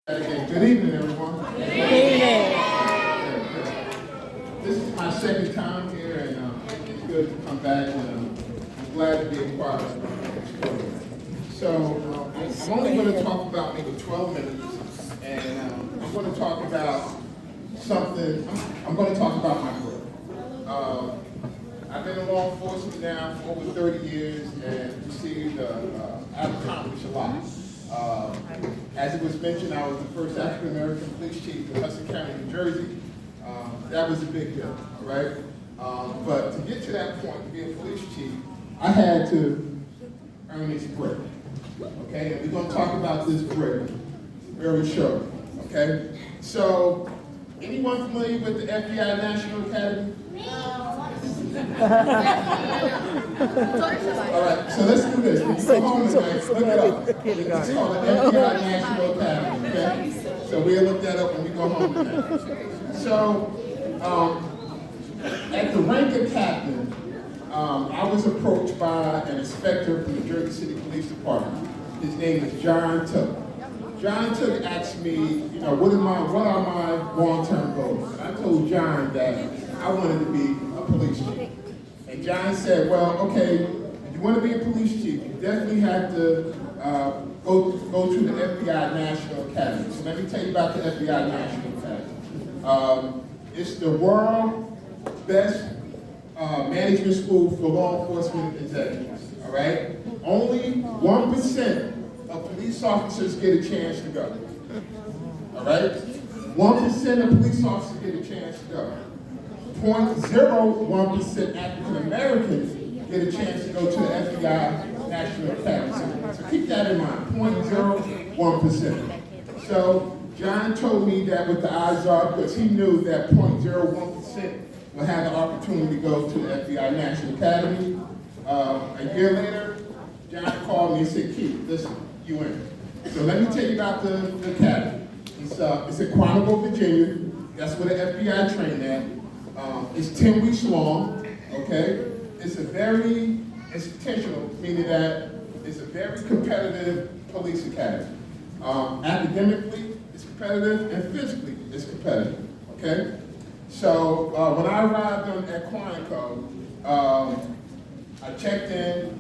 Good evening, everyone. Good evening. This is my second time here, and it's good to come back, and I'm glad to be a part of this program. So I'm only going to talk about maybe 12 minutes, and I'm going to talk about something. I'm going to talk about my career. I've been in law enforcement now for over 30 years, and received, I've accomplished a lot. As it was mentioned, I was the first African-American police chief in Hudson County, New Jersey. That was a big deal, all right? But to get to that point, to be a police chief, I had to earn this break, okay? And we're going to talk about this break very shortly, okay? So, anyone familiar with the FBI National Academy? All right, so let's do this. When you go home tonight, look it up. It's called the FBI National Academy, okay? So we'll look that up when we go home tonight. So, at the rank of captain, I was approached by an inspector from the Jersey City Police Department. His name is John Took. John Took asked me, you know, what are my long-term goals? And I told John that I wanted to be a police chief. And John said, well, okay, if you want to be a police chief, you definitely have to go to the FBI National Academy. So let me tell you about the FBI National Academy. It's the world's best management school for law enforcement executives, all right? Only 1% of police officers get a chance to go, all right? 1% of police officers get a chance to go. 0.01% African Americans get a chance to go to the FBI National Academy. So keep that in mind, 0.01%. So John told me that with the odds are, because he knew that 0.01% will have the opportunity to go to the FBI National Academy. A year later, John called me and said, Keith, listen, you in. So let me tell you about the academy. It's in Quantico, Virginia. That's where the FBI trained at. It's 10 weeks long, okay? It's intentional, meaning that it's a very competitive police academy. Academically, it's competitive, and physically, it's competitive, okay? So when I arrived at Quantico, I checked in,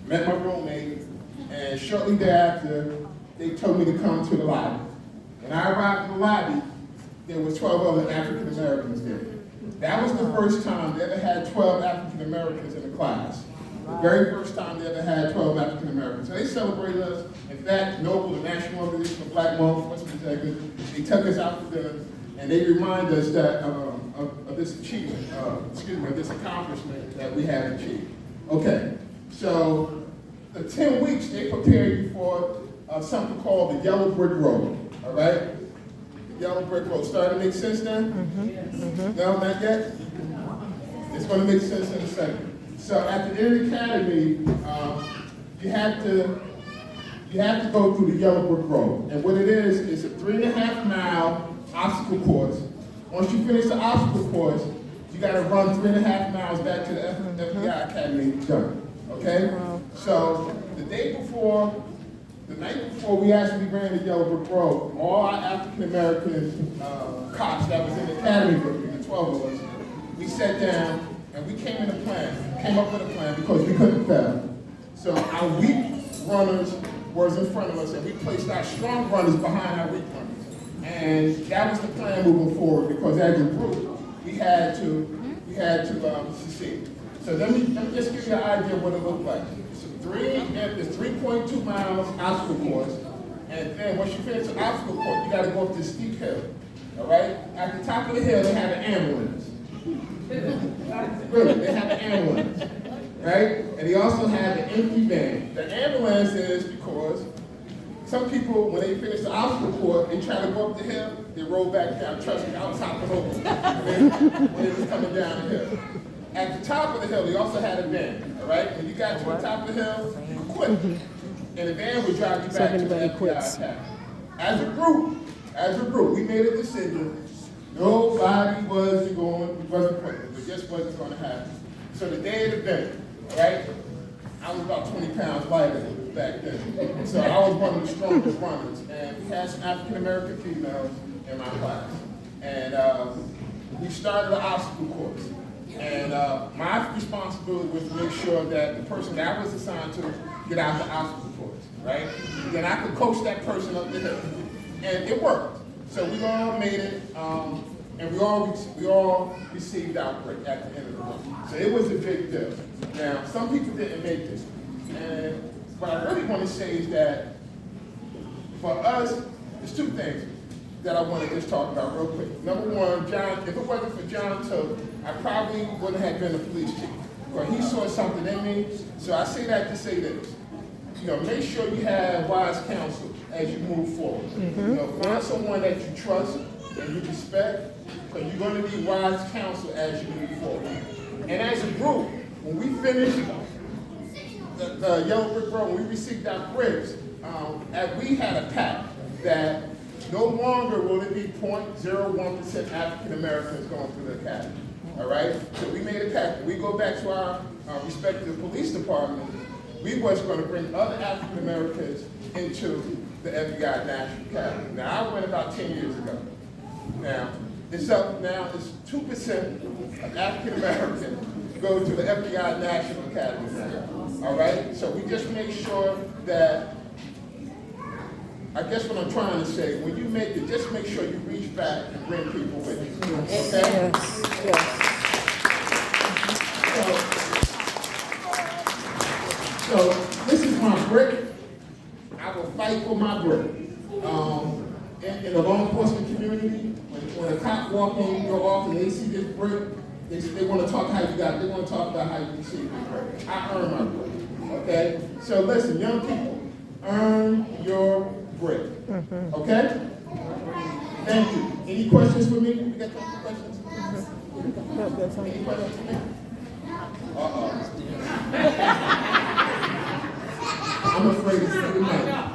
met my roommate, and shortly thereafter, they told me to come to the lobby. When I arrived in the lobby, there was 12 other African Americans there. That was the first time they ever had 12 African Americans in the class. The very first time they ever had 12 African Americans. So they celebrated us. In fact, NOBLE, the National Organization of Black Law Enforcement Executives, they took us out for dinner, and they reminded us that of this achievement, of this accomplishment that we had achieved. Okay, so the 10 weeks, they prepare you for something called the Yellow Brick Road, all right? Yellow Brick Road. Starting to make sense now? No, not yet? It's going to make sense in a second. So at the end of the academy, you have to go through the Yellow Brick Road. And what it is a 3.5-mile obstacle course. Once you finish the obstacle course, you got to run 3.5 miles back to the FBI Academy done. Okay? So the night before we actually ran the Yellow Brick Road, all our African-American cops that was in the academy with me, the 12 of us, we sat down and we came up with a plan because we couldn't fail. So our weak runners was in front of us, and we placed our strong runners behind our weak runners. And that was the plan moving forward, because as a group, we had to succeed. So let me just give you an idea of what it looked like. It's 3.2 miles obstacle course, and then once you finish the obstacle course, you got to go up this steep hill. All right? At the top of the hill, they have an ambulance. Really, they have an ambulance, right? And they also have an empty van. The ambulance is because some people, when they finish the obstacle course, they try to go up the hill, they roll back down. Trust me, I was hopping over when it was coming down the hill. At the top of the hill, they also had a van, all right? When you got to the top of the hill, you quit. And the van would drive you back to the FBI Academy. As a group, we made a decision. Nobody wasn't quitting. It just wasn't going to happen. So the day of the event, all right, I was about 20 pounds lighter back then. So I was one of the strongest runners, and we had some African-American females in my class. And we started an obstacle course. And my responsibility was to make sure that the person that I was assigned to get out the obstacle course, right? Then I could coach that person up the hill. And it worked. So we all made it, and we all received our break at the end of the run. So it was a big deal. Now, some people didn't make this. And what I really want to say is that for us, there's two things that I want to just talk about real quick. Number one, John, if it wasn't for John Took, I probably wouldn't have been a police chief. But he saw something in me. So I say that to say this. You know, make sure you have wise counsel as you move forward. You know, find someone that you trust and you respect, because you're going to need wise counsel as you move forward. And as a group, when we finished the Yellow Brick Road, when we received our bricks, we had a pact that no longer will it be 0.01% African Americans going through the academy. All right? So we made a pact. We go back to our respective police departments. We was going to bring other African Americans into the FBI National Academy. Now, I went about 10 years ago. Now, it's up now, it's 2% of African Americans go to the FBI National Academy now. All right? So we just make sure that, I guess what I'm trying to say, when you make it, just make sure you reach back and bring people with you. Okay? Yes. So this is my brick. I will fight for my brick. In the law enforcement community, when a cop walk in your office and they see this brick, they want to talk how you got it. They want to talk about how you received this brick. I earn my brick. Okay? So listen, young people, earn your brick. Okay? Thank you. Any questions for me? We got a couple questions? Any questions for me? I'm afraid it's too late.